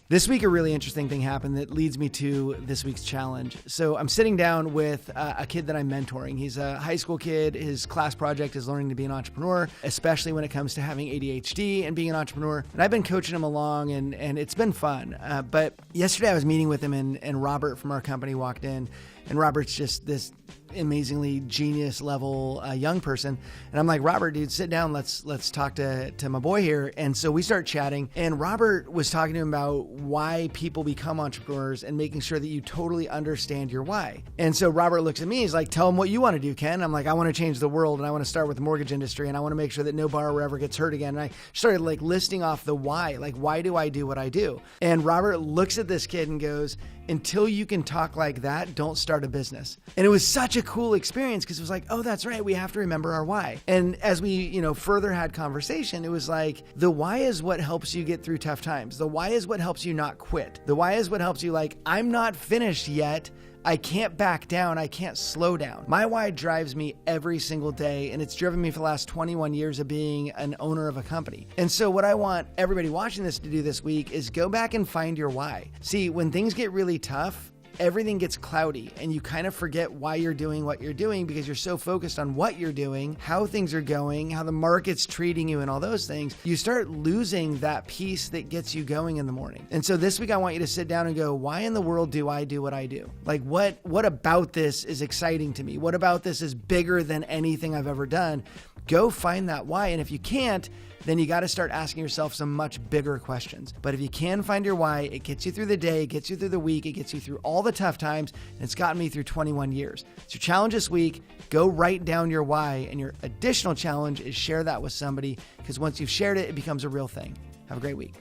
This week, a really interesting thing happened that leads me to this week's challenge. So I'm sitting down with a kid that I'm mentoring. He's a high school kid. His class project is learning to be an entrepreneur, especially when it comes to having ADHD and being an entrepreneur. And I've been coaching him along, and it's been fun. But yesterday I was meeting with him, and Robert from our company walked in. And Robert's just this amazingly genius level young person. And I'm like, Robert, dude, sit down. Let's talk to my boy here. And so we start chatting, and Robert was talking to him about why people become entrepreneurs and making sure that you totally understand your why. And so Robert looks at me, he's like, tell him what you want to do, Ken. I'm like, I want to change the world, and I want to start with the mortgage industry, and I want to make sure that no borrower ever gets hurt again. And I started like listing off the why, like, why do I do what I do? And Robert looks at this kid and goes, until you can talk like that, don't start a business. And it was such a cool experience because it was like, oh, that's right. We have to remember our why. And as we, further had conversation, it was like, the why is what helps you get through tough times. The why is what helps you not quit. The why is what helps you like, I'm not finished yet. I can't back down. I can't slow down. My why drives me every single day, and it's driven me for the last 21 years of being an owner of a company. And so what I want everybody watching this to do this week is go back and find your why. See, when things get really tough, everything gets cloudy and you kind of forget why you're doing what you're doing because you're so focused on what you're doing, how things are going, how the market's treating you and all those things. You start losing that piece that gets you going in the morning. And so this week I want you to sit down and go, why in the world do I do what I do? Like what about this is exciting to me? What about this is bigger than anything I've ever done? Go find that why. And if you can't, then you got to start asking yourself some much bigger questions. But if you can find your why, it gets you through the day, it gets you through the week, it gets you through all the tough times, and it's gotten me through 21 years. So your challenge this week, go write down your why, and your additional challenge is share that with somebody, because once you've shared it, it becomes a real thing. Have a great week.